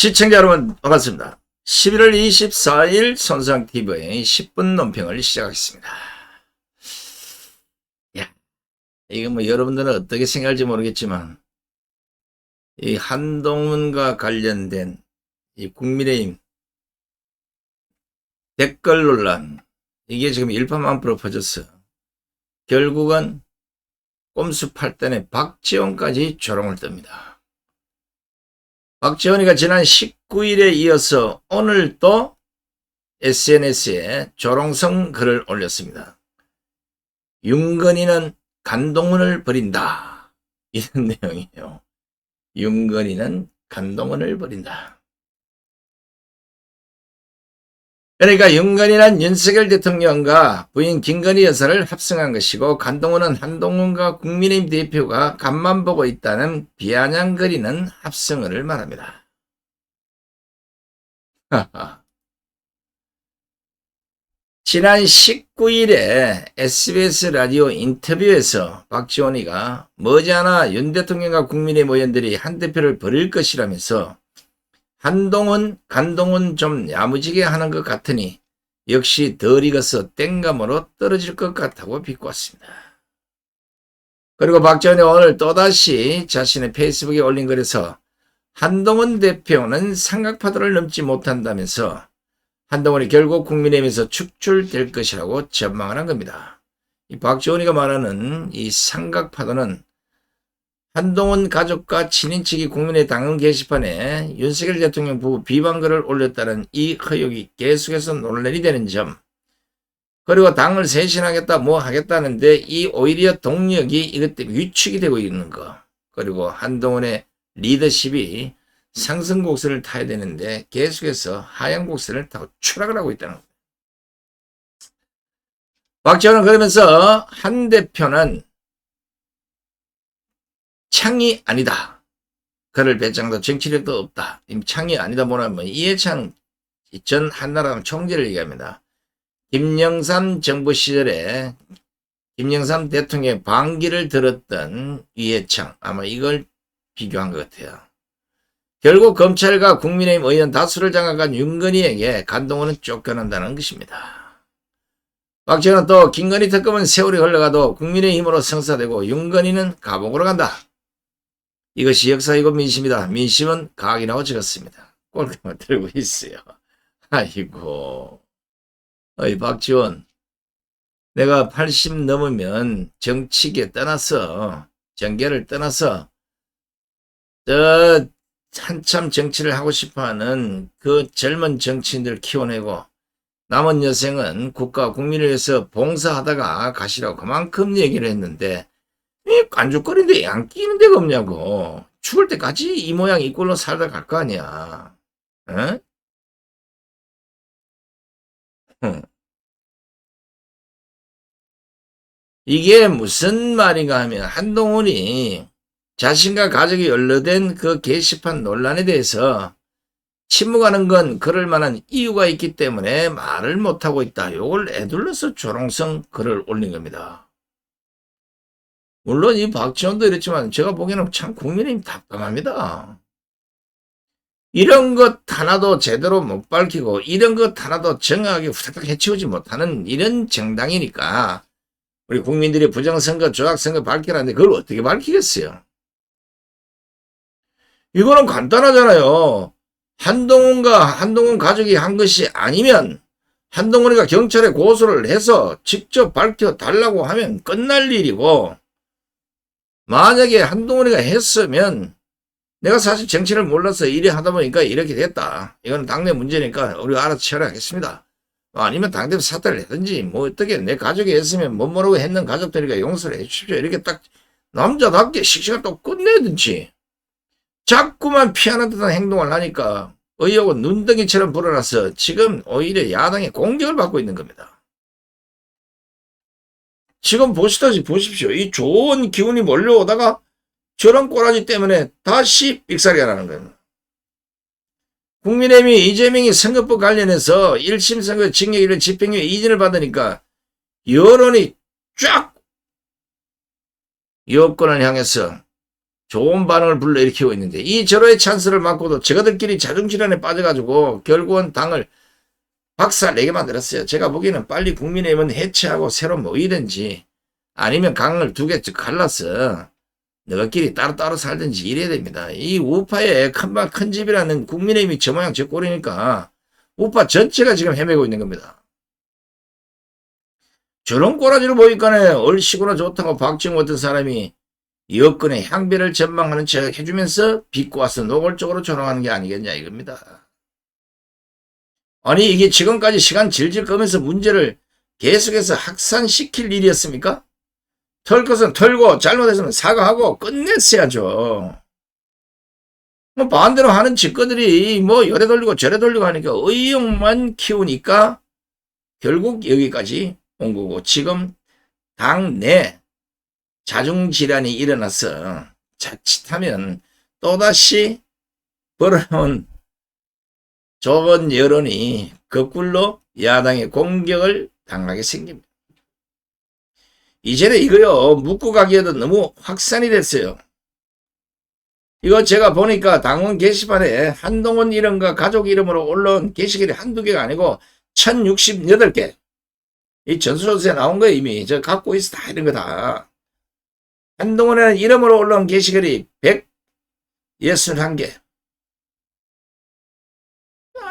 시청자 여러분 반갑습니다. 11월 24일 손상TV의 10분 논평을 시작하겠습니다. 야, 이거 뭐 여러분들은 어떻게 생각할지 모르겠지만 이 한동훈과 관련된 이 국민의힘 댓글 논란, 이게 지금 일파만파로 퍼졌어. 결국은 꼼수 8단의 박지원까지 조롱을 뜹니다. 박지원이가 지난 19일에 이어서 오늘 또 SNS에 조롱성 글을 올렸습니다. 윤건희는 간동훈을 버린다, 이런 내용이에요. 윤건희는 간동훈을 버린다. 그러니까 윤건희는 윤석열 대통령과 부인 김건희 여사를 합성한 것이고, 간동훈은 한동훈과 국민의힘 대표가 간만 보고 있다는 비아냥거리는 합성어를 말합니다. 지난 19일에 SBS 라디오 인터뷰에서 박지원이가 머지않아 윤 대통령과 국민의힘 의원들이 한 대표를 버릴 것이라면서 한동훈, 간동훈 좀 야무지게 하는 것 같으니 역시 덜 익어서 땡감으로 떨어질 것 같다고 비꼬았습니다. 그리고 박지원이 오늘 또다시 자신의 페이스북에 올린 글에서 한동훈 대표는 삼각파도를 넘지 못한다면서 한동훈이 결국 국민의힘에서 축출될 것이라고 전망을 한 겁니다. 이 박지원이가 말하는 이 삼각파도는 한동훈 가족과 친인척이 국민의 당헌 게시판에 윤석열 대통령 부부 비방글을 올렸다는 이 의혹이 계속해서 논란이 되는 점, 그리고 당을 쇄신하겠다 뭐 하겠다는데 이 오히려 동력이 이것 때문에 위축이 되고 있는 거, 그리고 한동훈의 리더십이 상승곡선을 타야 되는데 계속해서 하향곡선을 타고 추락을 하고 있다는 겁니다. 박지원은 그러면서 한 대표는 창이 아니다, 그럴 배짱도 정치력도 없다, 창이 아니다 뭐라면 이해찬 전 한나라당 총재를 얘기합니다. 김영삼 정부 시절에 김영삼 대통령의 반기를 들었던 이해창, 아마 이걸 비교한 것 같아요. 결국 검찰과 국민의힘 의원 다수를 장악한 윤건희에게 간동훈은 쫓겨난다는 것입니다. 박지원은 또 김건희 특검은 세월이 흘러가도 국민의힘으로 성사되고 윤건희는 감옥으로 간다. 이것이 역사이고 민심이다. 민심은 각이라고 적었습니다. 꼴통을 들고 있어요. 아이고, 어이 박지원, 내가 80 넘으면 정치계 떠나서, 정계를 떠나서 한참 정치를 하고 싶어하는 그 젊은 정치인들 키워내고 남은 여생은 국가와 국민을 위해서 봉사하다가 가시라고 그만큼 얘기를 했는데 이 깐죽거리는데 안 끼는 데가 없냐고. 죽을 때까지 이 모양 이 꼴로 살다 갈 거 아니야. 어? 이게 무슨 말인가 하면 한동훈이 자신과 가족이 연루된 그 게시판 논란에 대해서 침묵하는 건 그럴 만한 이유가 있기 때문에 말을 못하고 있다. 요걸 애둘러서 조롱성 글을 올린 겁니다. 물론 이 박지원도 이랬지만 제가 보기에는 참 국민의힘 답답합니다. 이런 것 하나도 제대로 못 밝히고 이런 것 하나도 정확하게 후다닥 해치우지 못하는 이런 정당이니까 우리 국민들이 부정선거, 조작선거 밝히라는데 그걸 어떻게 밝히겠어요? 이거는 간단하잖아요. 한동훈과 한동훈 가족이 한 것이 아니면 한동훈이가 경찰에 고소를 해서 직접 밝혀달라고 하면 끝날 일이고, 만약에 한동훈이가 했으면 내가 사실 정치를 몰라서 이래 하다 보니까 이렇게 됐다, 이거는 당내 문제니까 우리가 알아서 처리하겠습니다, 아니면 당대표 사퇴를 했든지 뭐 어떻게 내 가족이 했으면 못 모르고 했는 가족들이니까 용서를 해 주십시오, 이렇게 딱 남자답게 씩씩을 또 끝내든지, 자꾸만 피하는 듯한 행동을 하니까 의혹은 눈덩이처럼 불어나서 지금 오히려 야당의 공격을 받고 있는 겁니다. 지금 보시다시피 보십시오. 이 좋은 기운이 몰려오다가 저런 꼬라지 때문에 다시 삑사리가 나는 겁니다. 국민의힘이 이재명이 선거법 관련해서 1심 선거 징역이란 집행유예 이전을 받으니까 여론이 쫙 여권을 향해서 좋은 반응을 불러일으키고 있는데 이 절호의 찬스를 맞고도 저들끼리 자중질환에 빠져가지고 결국은 당을 박살내게 만들었어요. 제가 보기에는 빨리 국민의힘은 해체하고 새로 모이든지 아니면 강을 두 개 갈라서 너희끼리 따로따로 살든지 이래야 됩니다. 이 우파의 큰 집이라는 국민의힘이 저 모양 저 꼴이니까 우파 전체가 지금 헤매고 있는 겁니다. 저런 꼬라지로 보니까네 얼씨구나 좋다고 박정우 같은 사람이 여권의 향배를 전망하는 척 해주면서 비꼬 와서 노골적으로 조롱하는 게 아니겠냐 이겁니다. 아니 이게 지금까지 시간 질질 끄면서 문제를 계속해서 확산시킬 일이었습니까? 털 것은 털고 잘못했으면 사과하고 끝냈어야죠. 뭐 반대로 하는 직거들이 뭐 요래 돌리고 저래 돌리고 하니까 의욕만 키우니까 결국 여기까지 온 거고 지금 당내 자중질환이 일어나서 자칫하면 또다시 벌어놓은 좋은 여론이 거꾸로 야당의 공격을 당하게 생깁니다. 이제는 이거요 묻고 가기에도 너무 확산이 됐어요. 이거 제가 보니까 당원 게시판에 한동훈 이름과 가족 이름으로 올라온 게시글이 한두 개가 아니고 1068개. 이 전수조사에 나온 거 이미 저 갖고 있어 다 이런 거 다. 한동훈의 이름으로 올라온 게시글이 161개.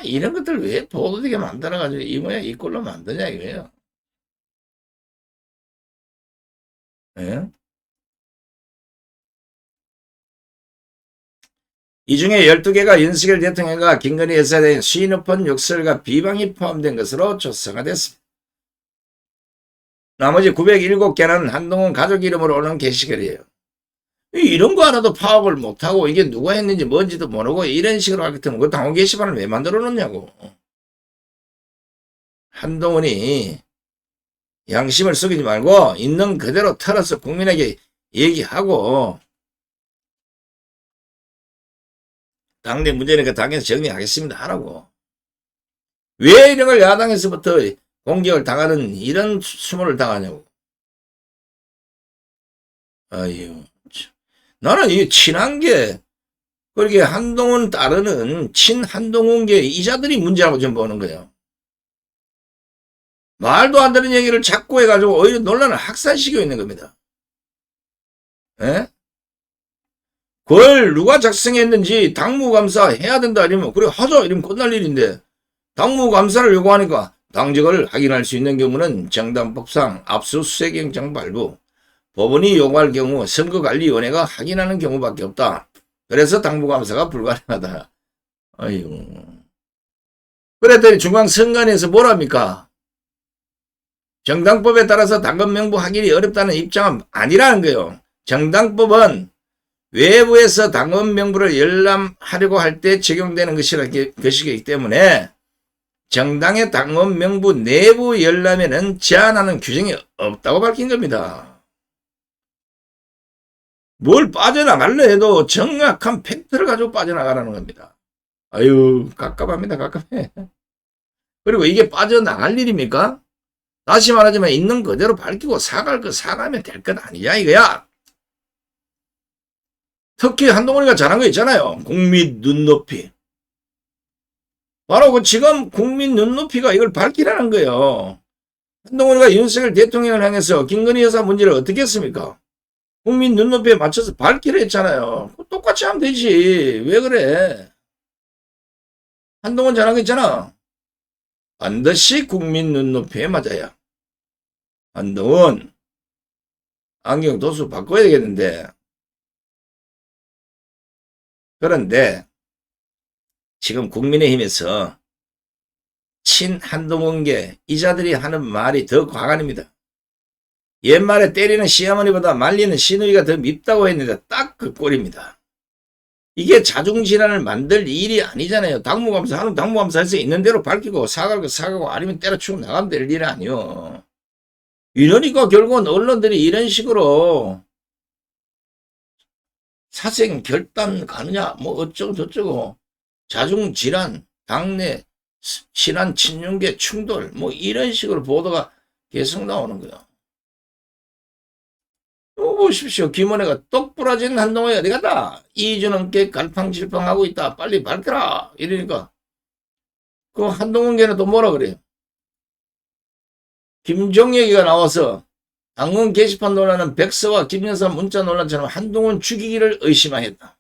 이런 것들 왜 보도되게 만들어가지고 이 모양 이 꼴로 만드냐 이거예요. 예? 이 중에 12개가 윤석열 대통령과 김건희 여사에 대한 시인오픈 욕설과 비방이 포함된 것으로 조사가 됐습니다. 나머지 907개는 한동훈 가족 이름으로 오는 게시글이에요. 이런 거 하나도 파악을 못하고 이게 누가 했는지 뭔지도 모르고 이런 식으로 할 것 같으면 그 당원 게시판을 왜 만들어 놓냐고. 한동훈이 양심을 속이지 말고 있는 그대로 털어서 국민에게 얘기하고 당내 문제니까 당에서 정리하겠습니다 하라고. 왜 이런 걸 야당에서부터 공격을 당하는 이런 수모를 당하냐고. 아유, 나는 이 친한 게 그렇게 한동훈 따르는 친 한동훈계 이자들이 문제라고 좀 보는 거예요. 말도 안 되는 얘기를 자꾸 해가지고 오히려 논란을 확산시키고 있는 겁니다. 예? 그걸 누가 작성했는지 당무감사 해야 된다 아니면 그래 하자 이러면 끝날 일인데 당무감사를 요구하니까 당직을 확인할 수 있는 경우는 정당법상 압수수색영장 발부, 법원이 요구할 경우 선거관리위원회가 확인하는 경우밖에 없다. 그래서 당무감사가 불가능하다. 아이고. 그랬더니 중앙선관위에서 뭐랍니까? 정당법에 따라서 당헌 명부 확인이 어렵다는 입장은 아니라는 거예요. 정당법은 외부에서 당헌 명부를 열람하려고 할 때 적용되는 것이기 때문에 정당의 당헌 명부 내부 열람에는 제한하는 규정이 없다고 밝힌 겁니다. 뭘 빠져나갈래 해도 정확한 팩트를 가지고 빠져나가라는 겁니다. 아유, 깝깝합니다. 깝깝해. 그리고 이게 빠져나갈 일입니까? 다시 말하자면 있는 그대로 밝히고 사과할 거 사과하면 될 것 아니냐 이거야. 특히 한동훈이가 잘한 거 있잖아요. 국민 눈높이. 바로 그 지금 국민 눈높이가 이걸 밝히라는 거예요. 한동훈이가 윤석열 대통령을 향해서 김건희 여사 문제를 어떻게 했습니까? 국민 눈높이에 맞춰서 밝히라 했잖아요. 똑같이 하면 되지. 왜 그래? 한동훈 잘한 거 있잖아. 반드시 국민 눈높이에 맞아야. 한동훈 안경 도수 바꿔야 되겠는데. 그런데 지금 국민의힘에서 친 한동훈계 이자들이 하는 말이 더 과간입니다. 옛말에 때리는 시어머니보다 말리는 시누이가 더 밉다고 했는데 딱 그 꼴입니다. 이게 자중질환을 만들 일이 아니잖아요. 당무감사 하는 당무감사에서 있는 대로 밝히고 사과하고 사과하고 아니면 때려치고 나가면 될 일이 아니요. 이러니까 결국은 언론들이 이런 식으로 사생 결단 가느냐 뭐 어쩌고 저쩌고 자중질환 당내 친한 친윤계 충돌 뭐 이런 식으로 보도가 계속 나오는 거예요. 보십시오. 김원혜가 똑부러진 한동훈이 어디 갔다? 2주 넘게 갈팡질팡하고 있다. 빨리 밝혀라. 이러니까 그 한동훈계는 또 뭐라 그래요? 김종혁이가 나와서 당원 게시판 논란은 백서와 김영사 문자 논란처럼 한동훈 죽이기를 의심하였다.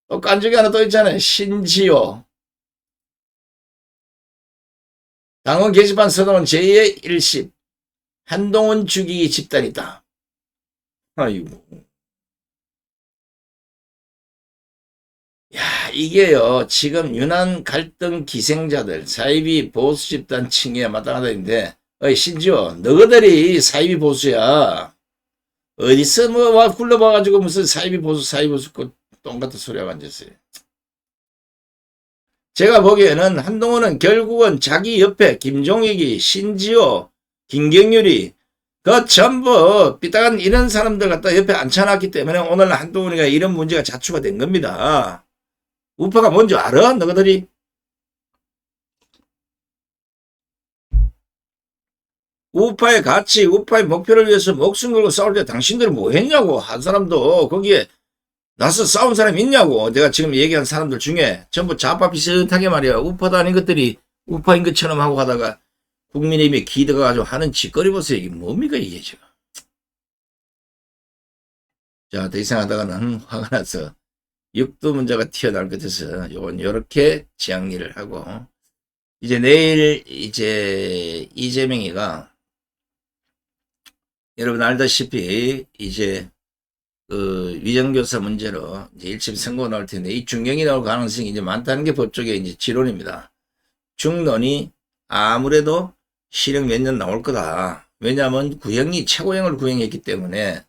또 깐죽이 하나 또 있잖아요. 신지호. 당원 게시판 서동은 제2의 1십. 한동훈 죽이기 집단이다. 아이고. 야, 이게요, 지금 유난 갈등 기생자들, 사이비 보수 집단 칭해야 마땅하다는데, 어이, 신지호, 너희들이 사이비 보수야. 어디서 뭐, 와, 굴러봐가지고 무슨 사이비 보수, 그 똥같은 소리하고 앉았어요. 제가 보기에는 한동훈은 결국은 자기 옆에 김종익이, 신지호, 김경률이, 그 전부 삐딱한 이런 사람들 갖다 옆에 앉혀놨기 때문에 오늘 한동훈이가 이런 문제가 자초가 된 겁니다. 우파가 뭔지 알아? 너희들이? 우파의 가치, 우파의 목표를 위해서 목숨 걸고 싸울 때 당신들은 뭐 했냐고. 한 사람도 거기에 나서 싸운 사람이 있냐고. 내가 지금 얘기한 사람들 중에 전부 좌파 비슷하게 말이야. 우파도 아닌 것들이 우파인 것처럼 하고 가다가 국민의힘에 기대가지고 하는 짓거리 보세요. 이게 뭡니까 이게 지금. 자, 더 이상 하다가는 화가 나서 육두 문제가 튀어나올 것 같아서 요건 요렇게 지양리를 하고 이제 내일 이제 이재명이가 여러분 알다시피 이제 그 위정교사 문제로 이제 1심 선고 나올 텐데 이 중형이 나올 가능성이 이제 많다는 게 법조계 이제 지론입니다. 중론이 아무래도 실형 몇 년 나올 거다. 왜냐하면 구형이 최고형을 구형했기 때문에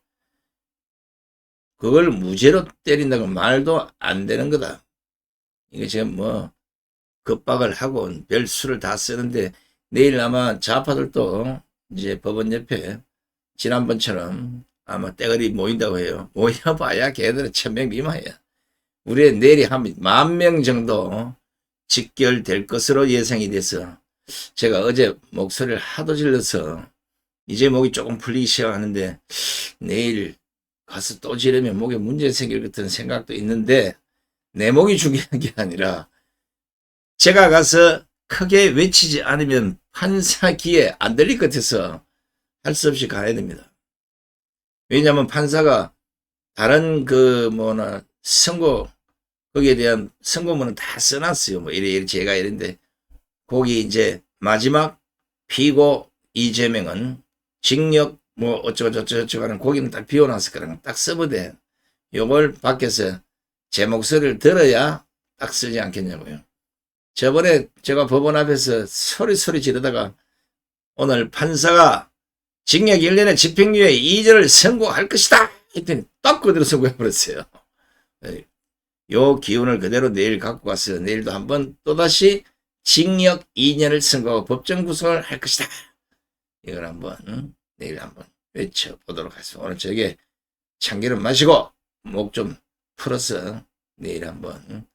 그걸 무죄로 때린다고 말도 안 되는 거다. 이게 지금 뭐 급박을 하고 별 수를 다 쓰는데 내일 아마 좌파들도 이제 법원 옆에 지난번처럼 아마 떼거리 모인다고 해요. 모여봐야 걔들은 1000명 미만이야. 우리 내일이 한 10,000명 정도 직결될 것으로 예상이 돼서 제가 어제 목소리를 하도 질러서 이제 목이 조금 풀리기 시작하는데 내일 가서 또 지르면 목에 문제 생길 것 같은 생각도 있는데 내 목이 중요한 게 아니라 제가 가서 크게 외치지 않으면 판사 귀에 안 들릴 것 같아서 할 수 없이 가야 됩니다. 왜냐하면 판사가 다른 그 뭐나 선고 거기에 대한 선고문은 다 써놨어요. 뭐 이래 제가 이런데 거기 이제 마지막 피고 이재명은 징역 뭐 어쩌고저쩌고 하는 거기는 딱 비워놨을 거라는 딱 써보대. 요걸 밖에서 제 목소리를 들어야 딱 쓰지 않겠냐고요. 저번에 제가 법원 앞에서 소리 지르다가 오늘 판사가 징역 1년에 집행유예 2절을 선고할 것이다 했더니 딱 그대로 선고해버렸어요. 요 기운을 그대로 내일 갖고 가서 내일도 한번 또다시 징역 2년을 선고하고 법정 구속을 할 것이다. 이걸 한번 내일 한번 외쳐보도록 하겠습니다. 오늘 저에게 참기름 마시고 목 좀 풀어서 내일 한번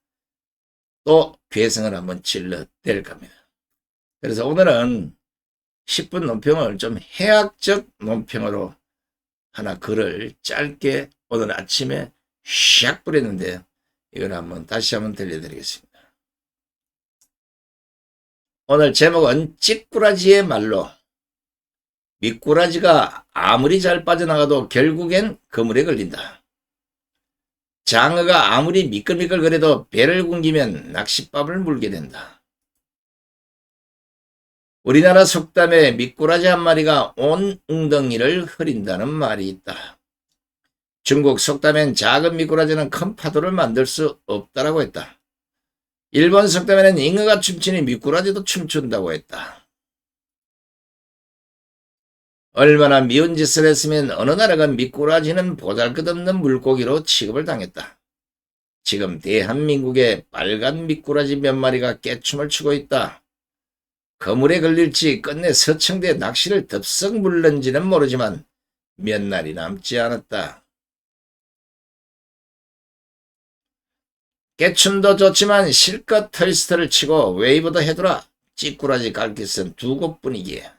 또 괴성을 한번 질러댈 겁니다. 그래서 오늘은 10분 논평을 좀 해학적 논평으로 하나 글을 짧게 오늘 아침에 샥 뿌렸는데 이걸 한번 다시 한번 들려드리겠습니다. 오늘 제목은 찌꾸라지의 말로 미꾸라지가 아무리 잘 빠져나가도 결국엔 그물에 걸린다. 장어가 아무리 미끌미끌거려도 배를 굶기면 낚싯밥을 물게 된다. 우리나라 속담에 미꾸라지 한 마리가 온 웅덩이를 흐린다는 말이 있다. 중국 속담엔 작은 미꾸라지는 큰 파도를 만들 수 없다라고 했다. 일본 속담에는 잉어가 춤추니 미꾸라지도 춤춘다고 했다. 얼마나 미운 짓을 했으면 어느 나라가 미꾸라지는 보잘것없는 물고기로 취급을 당했다. 지금 대한민국에 빨간 미꾸라지 몇 마리가 깨춤을 추고 있다. 그물에 걸릴지 끝내 서청대 낚시를 덥석 물는지는 모르지만 몇 날이 남지 않았다. 깨춤도 좋지만 실컷 트위스트를 치고 웨이브도 해두라. 찌꾸라지 갈 곳은 두 곳뿐이기에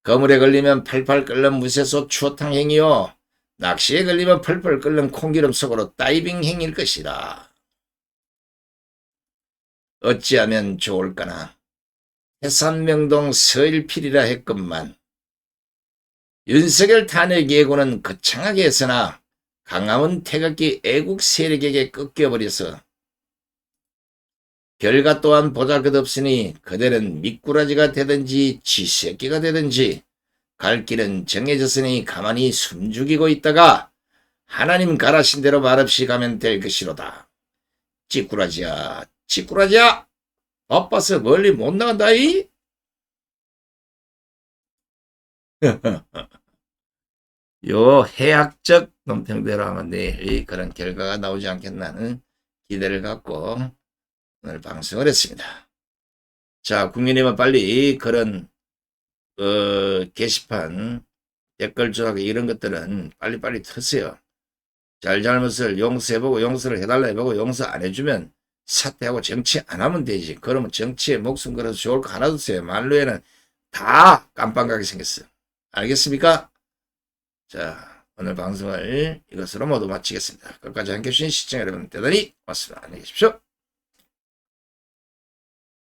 거물에 걸리면 팔팔 끓는 무쇠소 추어탕 행위요. 낚시에 걸리면 펄펄 끓는 콩기름 속으로 다이빙 행위일 것이다. 어찌하면 좋을까나. 해산명동 서일필이라 했건만 윤석열 탄핵 예고는 거창하게 했으나 강화문 태극기 애국 세력에게 꺾여버려서 결과 또한 보잘것없으니 그들은 미꾸라지가 되든지 쥐새끼가 되든지 갈 길은 정해졌으니 가만히 숨죽이고 있다가 하나님 가라신 대로 말없이 가면 될 것이로다. 찌꾸라지야, 찌꾸라지야, 바빠서 멀리 못 나간다이? 요 해학적 논평대로 하면 내일 그런 결과가 나오지 않겠나는 기대를 갖고 오늘 방송을 했습니다. 자, 국민의힘은 빨리 그런 게시판 댓글 조작 이런 것들은 빨리빨리 터세요. 잘잘못을 용서해보고 용서를 해달라 해보고 용서 안 해주면 사퇴하고 정치 안 하면 되지. 그러면 정치에 목숨 걸어서 좋을 거 하나도 없어요. 말로에는 다 깜빵가게 생겼어요. 알겠습니까? 자, 오늘 방송을 이것으로 모두 마치겠습니다. 끝까지 함께해 주신 시청자 여러분 대단히 고맙습니다. 안녕히 계십시오.